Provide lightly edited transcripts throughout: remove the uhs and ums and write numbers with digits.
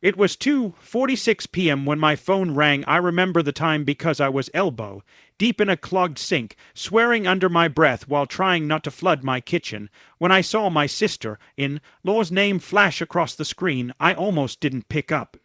It was 2:46 p.m. when my phone rang. I remember the time because I was elbow deep in a clogged sink, swearing under my breath while trying not to flood my kitchen. When I saw my sister-in-law's name flash across the screen, I almost didn't pick up.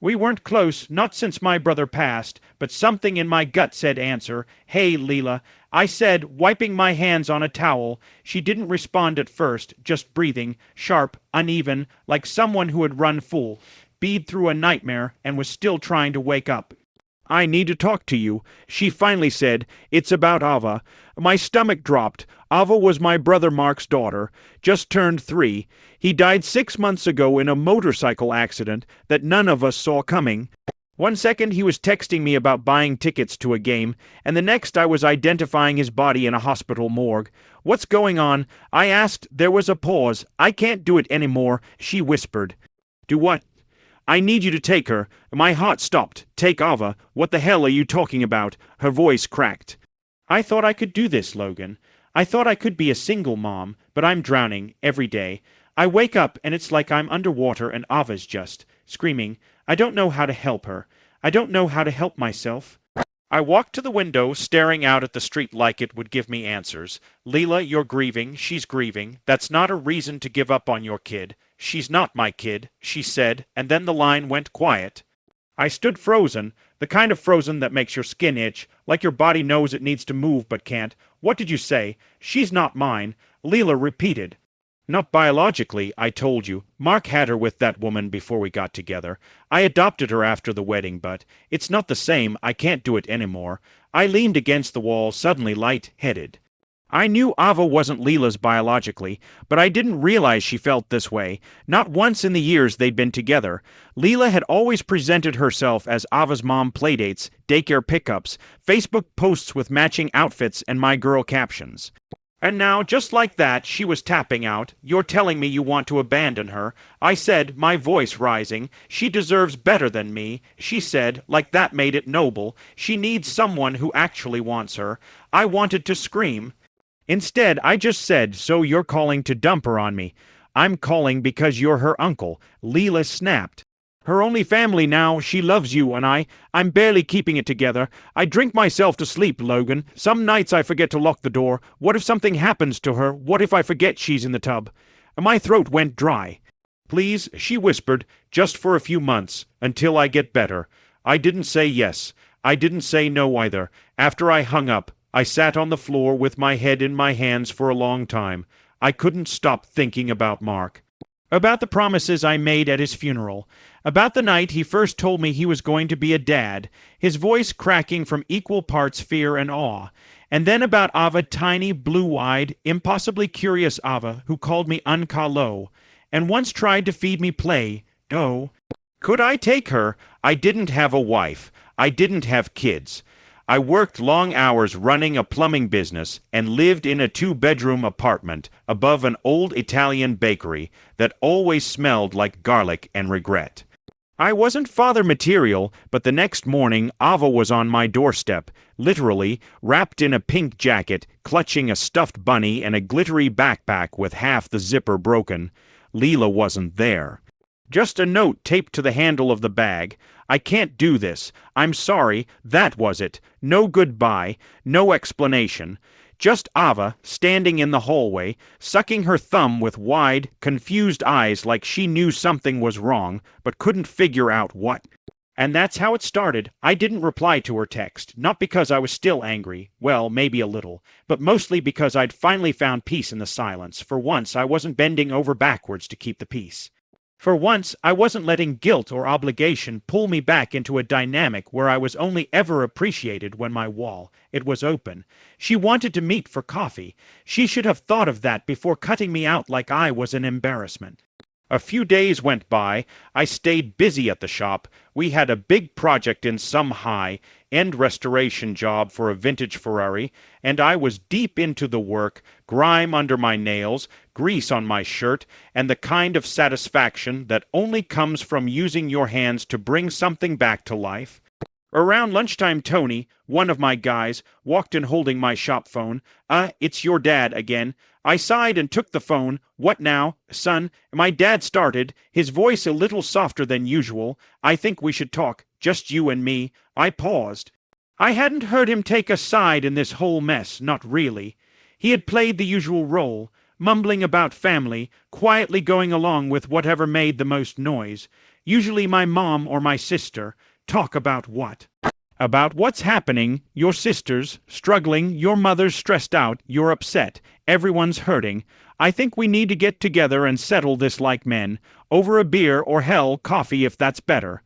We weren't close, not since my brother passed, but something in my gut said answer. "Hey, Leela," I said, wiping my hands on a towel. She didn't respond at first, just breathing, sharp, uneven, like someone who had run full bead through a nightmare and was still trying to wake up. "I need to talk to you," she finally said. "It's about Ava." My stomach dropped. Ava was my brother Mark's daughter, just turned 3. He died 6 months ago in a motorcycle accident that none of us saw coming. One second he was texting me about buying tickets to a game, and the next I was identifying his body in a hospital morgue. "What's going on?" I asked. There was a pause. "I can't do it anymore," she whispered. "Do what?" "I need you to take her." My heart stopped. "Take Ava? What the hell are you talking about?" Her voice cracked. "I thought I could do this, Logan. I thought I could be a single mom, but I'm drowning every day. I wake up and it's like I'm underwater and Ava's just screaming. I don't know how to help her. I don't know how to help myself." I walked to the window, staring out at the street like it would give me answers. "Leela, you're grieving. She's grieving. That's not a reason to give up on your kid. She's not my kid," she said, and then the line went quiet. I stood frozen, the kind of frozen that makes your skin itch, like your body knows it needs to move but can't. "What did you say?" "She's not mine," Leela repeated. "Not biologically, I told you. Mark had her with that woman before we got together. I adopted her after the wedding, but it's not the same. I can't do it anymore." I leaned against the wall, suddenly light-headed. I knew Ava wasn't Leela's biologically, but I didn't realize she felt this way. Not once in the years they'd been together. Leela had always presented herself as Ava's mom playdates, daycare pickups, Facebook posts with matching outfits, and my girl captions. And now, just like that, she was tapping out. "You're telling me you want to abandon her?" I said, my voice rising. "She deserves better than me," she said, like that made it noble. "She needs someone who actually wants her." I wanted to scream. Instead, I just said, "So you're calling to dump her on me?" "I'm calling because you're her uncle," Leela snapped. "Her only family now. She loves you and I'm barely keeping it together. I drink myself to sleep, Logan. Some nights I forget to lock the door. What if something happens to her? What if I forget she's in the tub?" My throat went dry. "Please," she whispered, "just for a few months, until I get better." I didn't say yes. I didn't say no either. After I hung up, I sat on the floor with my head in my hands for a long time. I couldn't stop thinking about Mark. About the promises I made at his funeral. About the night he first told me he was going to be a dad, his voice cracking from equal parts fear and awe. And then about Ava, tiny, blue-eyed, impossibly curious Ava, who called me Unkalo, and once tried to feed me Play-Doh. Could I take her? I didn't have a wife. I didn't have kids. I worked long hours running a plumbing business and lived in a 2-bedroom apartment above an old Italian bakery that always smelled like garlic and regret. I wasn't father material, but the next morning Ava was on my doorstep, literally, wrapped in a pink jacket, clutching a stuffed bunny and a glittery backpack with half the zipper broken. Leela wasn't there. Just a note taped to the handle of the bag. "I can't do this. I'm sorry." That was it. No goodbye. No explanation. Just Ava, standing in the hallway, sucking her thumb with wide, confused eyes like she knew something was wrong, but couldn't figure out what. And that's how it started. I didn't reply to her text, not because I was still angry, well, maybe a little, but mostly because I'd finally found peace in the silence. For once, I wasn't bending over backwards to keep the peace. For once, I wasn't letting guilt or obligation pull me back into a dynamic where I was only ever appreciated when my wall, it was open. She wanted to meet for coffee. She should have thought of that before cutting me out like I was an embarrassment. A few days went by. I stayed busy at the shop. We had a big project in some high-end restoration job for a vintage Ferrari, and I was deep into the work, grime under my nails, grease on my shirt, and the kind of satisfaction that only comes from using your hands to bring something back to life. Around lunchtime, Tony, one of my guys, walked in holding my shop phone. It's your dad again. I sighed and took the phone. What now? Son, my dad started, his voice a little softer than usual. I think we should talk, just you and me. I paused. I hadn't heard him take a side in this whole mess, not really. He had played the usual role, mumbling about family, quietly going along with whatever made the most noise. Usually my mom or my sister. Talk about what? About what's happening, your sister's struggling, your mother's stressed out, you're upset, everyone's hurting. I think we need to get together and settle this like men, over a beer or hell, coffee if that's better.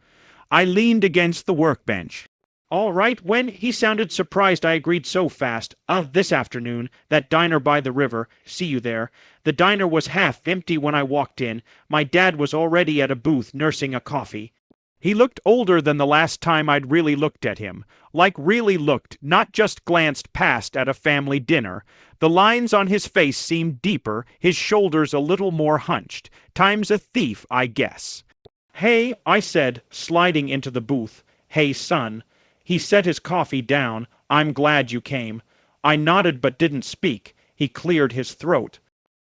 I leaned against the workbench. All right, when he sounded surprised I agreed so fast. This afternoon, that diner by the river, see you there. The diner was half empty when I walked in. My dad was already at a booth nursing a coffee. He looked older than the last time I'd really looked at him. Like really looked, not just glanced past at a family dinner. The lines on his face seemed deeper, his shoulders a little more hunched. Time's a thief, I guess. Hey, I said, sliding into the booth. Hey, son. He set his coffee down. I'm glad you came. I nodded but didn't speak. He cleared his throat.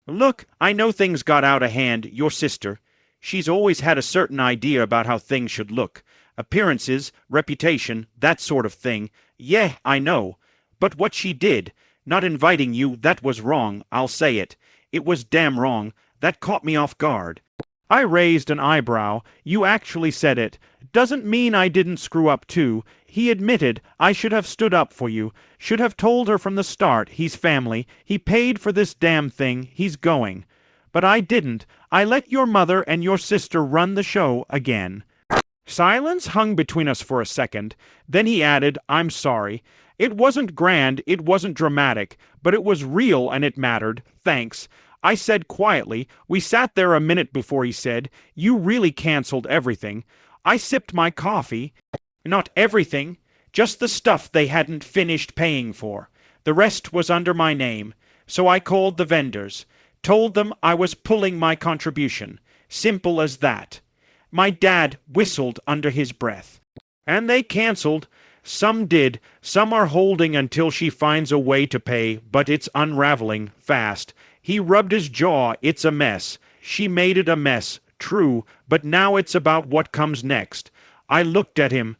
Look, I know things got out of hand, your sister. She's always had a certain idea about how things should look. Appearances, reputation, that sort of thing. Yeah, I know. But what she did, not inviting you, that was wrong, I'll say it. It was damn wrong. That caught me off guard. I raised an eyebrow. You actually said it. Doesn't mean I didn't screw up too. He admitted I should have stood up for you. Should have told her from the start, he's family. He paid for this damn thing. He's going. But I didn't. I let your mother and your sister run the show again. Silence hung between us for a second. Then he added, I'm sorry. It wasn't grand, it wasn't dramatic, but it was real and it mattered. Thanks. I said quietly. We sat there a minute before he said, You really canceled everything. I sipped my coffee. Not everything, just the stuff they hadn't finished paying for. The rest was under my name. So I called the vendors. Told them I was pulling my contribution. Simple as that. My dad whistled under his breath. And they canceled. Some did. Some are holding until she finds a way to pay, but it's unraveling fast. He rubbed his jaw. It's a mess. She made it a mess. True, but now it's about what comes next. I looked at him.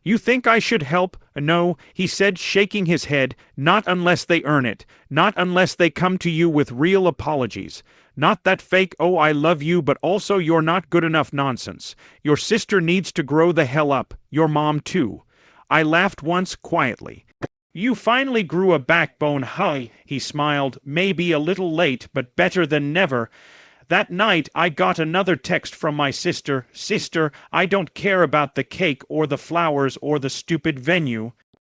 You think I should help? No, he said, shaking his head. Not unless they earn it. Not unless they come to you with real apologies. Not that fake, oh, I love you, but also you're not good enough nonsense. Your sister needs to grow the hell up. Your mom, too. I laughed once quietly. You finally grew a backbone, huh? He smiled. Maybe a little late, but better than never. That night I got another text from my sister. Sister, I don't care about the cake or the flowers or the stupid venue.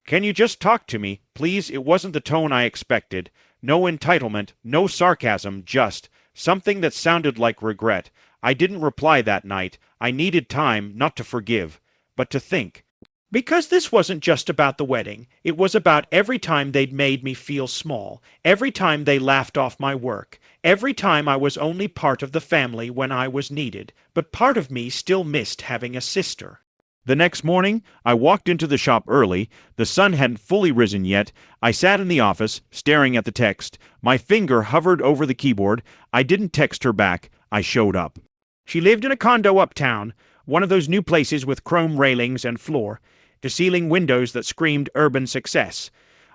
Can you just talk to me, please? It wasn't the tone I expected. No entitlement, no sarcasm, just something that sounded like regret. I didn't reply that night. I needed time, not to forgive, but to think. Because this wasn't just about the wedding. It was about every time they'd made me feel small, every time they laughed off my work, every time I was only part of the family when I was needed, but part of me still missed having a sister. The next morning, I walked into the shop early. The sun hadn't fully risen yet. I sat in the office, staring at the text. My finger hovered over the keyboard. I didn't text her back. I showed up. She lived in a condo uptown, one of those new places with chrome railings and floor-to-ceiling windows that screamed urban success.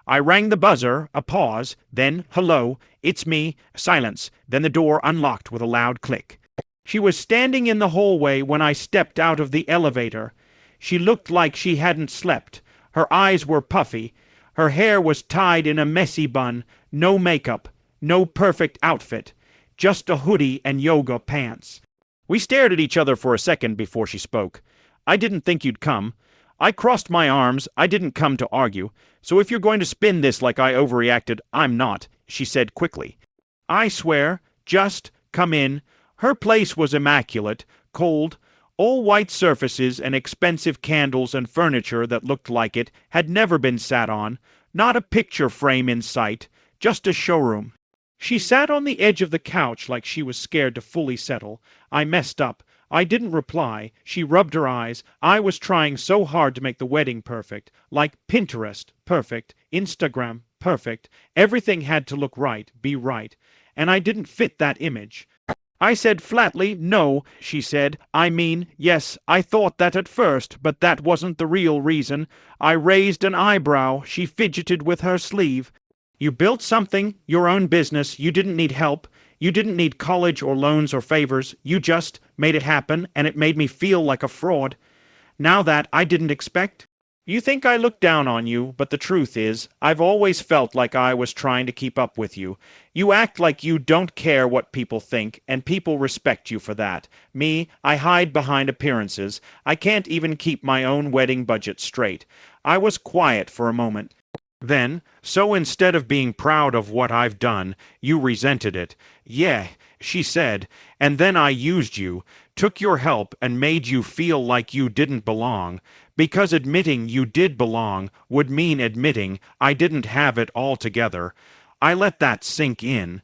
I rang the buzzer, a pause, then, hello, it's me, silence, then the door unlocked with a loud click. She was standing in the hallway when I stepped out of the elevator. She looked like she hadn't slept. Her eyes were puffy. Her hair was tied in a messy bun. No makeup. No perfect outfit. Just a hoodie and yoga pants. We stared at each other for a second before she spoke. I didn't think you'd come. I crossed my arms. I didn't come to argue. So if you're going to spin this like I overreacted, I'm not, she said quickly. I swear, just come in. Her place was immaculate, cold. All white surfaces and expensive candles and furniture that looked like it had never been sat on. Not a picture frame in sight, just a showroom. She sat on the edge of the couch like she was scared to fully settle. I messed up. I didn't reply. She rubbed her eyes. I was trying so hard to make the wedding perfect. Like Pinterest, perfect. Instagram, perfect. Everything had to look right, be right. And I didn't fit that image. I said flatly, no, she said. I mean, yes, I thought that at first, but that wasn't the real reason. I raised an eyebrow. She fidgeted with her sleeve. You built something, your own business. You didn't need help. You didn't need college or loans or favors. You just made it happen, and it made me feel like a fraud. Now that I didn't expect. You think I look down on you, but the truth is, I've always felt like I was trying to keep up with you. You act like you don't care what people think, and people respect you for that. Me, I hide behind appearances. I can't even keep my own wedding budget straight. I was quiet for a moment. Then, so instead of being proud of what I've done, you resented it. Yeah, she said, and then I used you, took your help and made you feel like you didn't belong, because admitting you did belong would mean admitting I didn't have it all together. I let that sink in.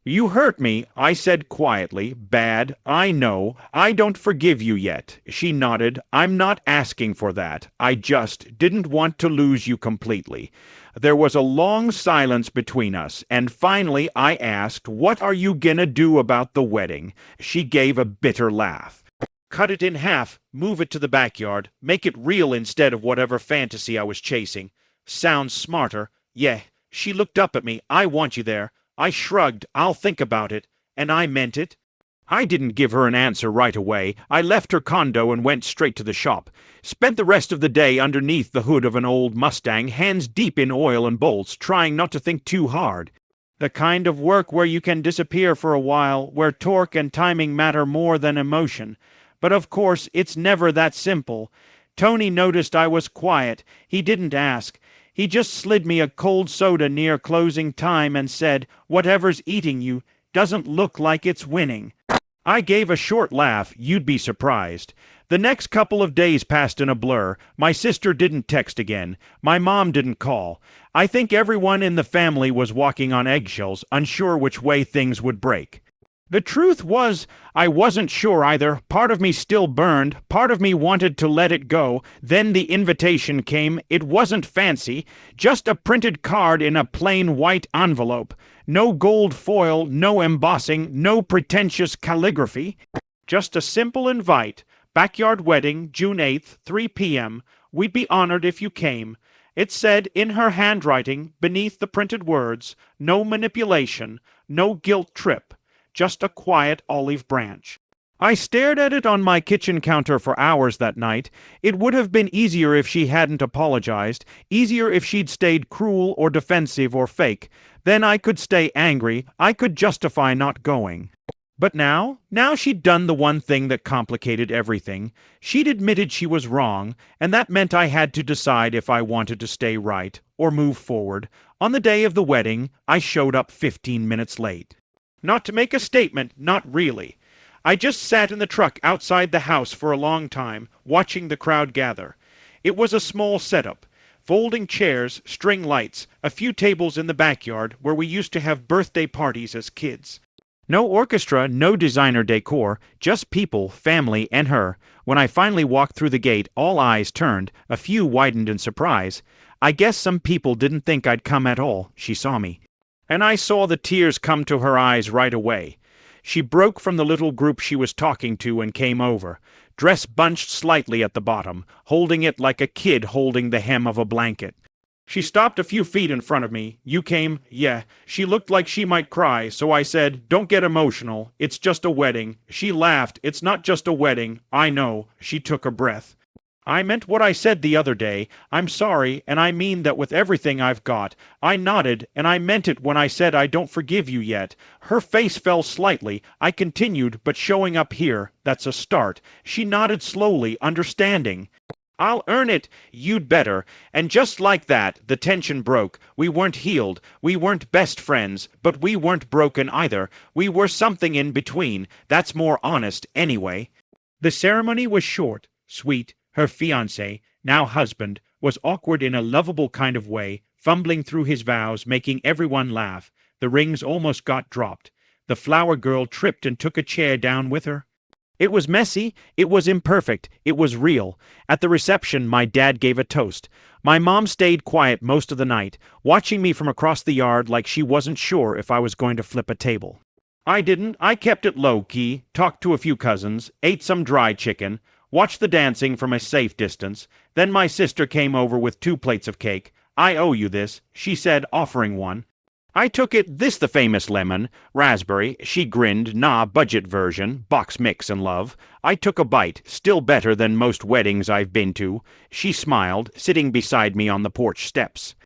You hurt me, I said quietly. Bad, I know. I don't forgive you yet. She nodded. I'm not asking for that. I just didn't want to lose you completely. There was a long silence between us, and finally I asked, what are you gonna do about the wedding? She gave a bitter laugh. Cut it in half, move it to the backyard, make it real instead of whatever fantasy I was chasing. Sounds smarter. Yeah. She looked up at me. I want you there. I shrugged. I'll think about it. And I meant it. I didn't give her an answer right away. I left her condo and went straight to the shop. Spent the rest of the day underneath the hood of an old Mustang, hands deep in oil and bolts, trying not to think too hard. The kind of work where you can disappear for a while, where torque and timing matter more than emotion. But of course, it's never that simple. Tony noticed I was quiet. He didn't ask. He just slid me a cold soda near closing time and said, whatever's eating you doesn't look like it's winning. I gave a short laugh. You'd be surprised. The next couple of days passed in a blur. My sister didn't text again. My mom didn't call. I think everyone in the family was walking on eggshells, unsure which way things would break. The truth was, I wasn't sure either. Part of me still burned. Part of me wanted to let it go. Then the invitation came. It wasn't fancy. Just a printed card in a plain white envelope. No gold foil, no embossing, no pretentious calligraphy. Just a simple invite. Backyard wedding, June 8th, 3 p.m. We'd be honored if you came. It said in her handwriting, beneath the printed words, no manipulation, no guilt trip. Just a quiet olive branch. I stared at it on my kitchen counter for hours that night. It would have been easier if she hadn't apologized, easier if she'd stayed cruel or defensive or fake. Then I could stay angry, I could justify not going. But now she'd done the one thing that complicated everything. She'd admitted she was wrong, and that meant I had to decide if I wanted to stay right or move forward. On the day of the wedding, I showed up 15 minutes late. Not to make a statement, not really. I just sat in the truck outside the house for a long time, watching the crowd gather. It was a small setup. Folding chairs, string lights, a few tables in the backyard where we used to have birthday parties as kids. No orchestra, no designer decor, just people, family, and her. When I finally walked through the gate, all eyes turned, a few widened in surprise. I guess some people didn't think I'd come at all. She saw me. And I saw the tears come to her eyes right away. She broke from the little group she was talking to and came over, dress bunched slightly at the bottom, holding it like a kid holding the hem of a blanket. She stopped a few feet in front of me. You came? Yeah. She looked like she might cry, so I said, don't get emotional. It's just a wedding. She laughed. It's not just a wedding. I know. She took a breath. I meant what I said the other day. I'm sorry, and I mean that with everything I've got. I nodded, and I meant it when I said I don't forgive you yet. Her face fell slightly. I continued, but showing up here, that's a start. She nodded slowly, understanding. I'll earn it. You'd better. And just like that, the tension broke. We weren't healed. We weren't best friends, but we weren't broken either. We were something in between. That's more honest, anyway. The ceremony was short, sweet. Her fiancé, now husband, was awkward in a lovable kind of way, fumbling through his vows, making everyone laugh. The rings almost got dropped. The flower girl tripped and took a chair down with her. It was messy, it was imperfect, it was real. At the reception, my dad gave a toast. My mom stayed quiet most of the night, watching me from across the yard like she wasn't sure if I was going to flip a table. I didn't. I kept it low-key, talked to a few cousins, ate some dry chicken, watched the dancing from a safe distance. Then my sister came over with 2 plates of cake. "I owe you this," she said, offering one. I took it, "This the famous lemon, raspberry." She grinned, "Nah, budget version, box mix and love." I took a bite, "Still better than most weddings I've been to." She smiled, sitting beside me on the porch steps.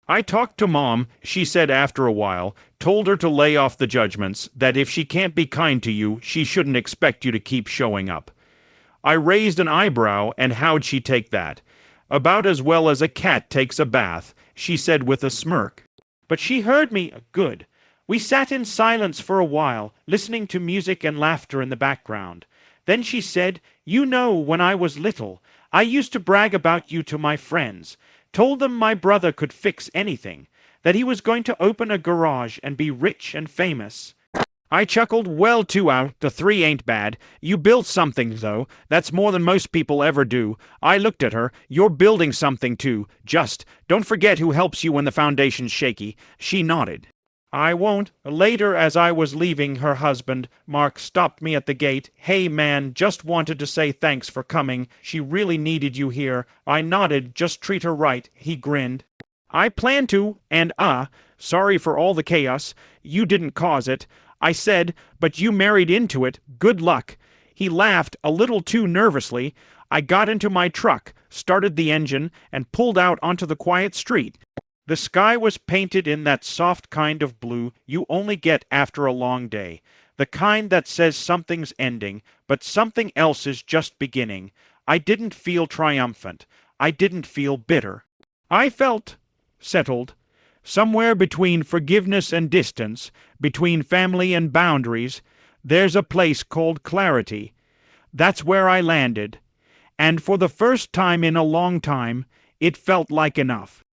I talked to Mom, she said after a while, told her to lay off the judgments, that if she can't be kind to you, she shouldn't expect you to keep showing up. I raised an eyebrow, and how'd she take that? "About as well as a cat takes a bath," she said with a smirk. But she heard me. Good. We sat in silence for a while, listening to music and laughter in the background. Then she said, "You know, when I was little, I used to brag about you to my friends. Told them my brother could fix anything, that he was going to open a garage and be rich and famous." I chuckled. "Well, 2 out, the 3 ain't bad. You built something, though. That's more than most people ever do." I looked at her. "You're building something, too. Just don't forget who helps you when the foundation's shaky." She nodded. "I won't." Later, as I was leaving her husband, Mark stopped me at the gate. "Hey, man, just wanted to say thanks for coming. She really needed you here." I nodded. "Just treat her right." He grinned. "I plan to, and sorry for all the chaos. You didn't cause it." I said, "But you married into it. Good luck." He laughed, a little too nervously. I got into my truck, started the engine, and pulled out onto the quiet street. The sky was painted in that soft kind of blue you only get after a long day, the kind that says something's ending, but something else is just beginning. I didn't feel triumphant. I didn't feel bitter. I felt settled. Somewhere between forgiveness and distance, between family and boundaries, there's a place called clarity. That's where I landed. And for the first time in a long time, it felt like enough.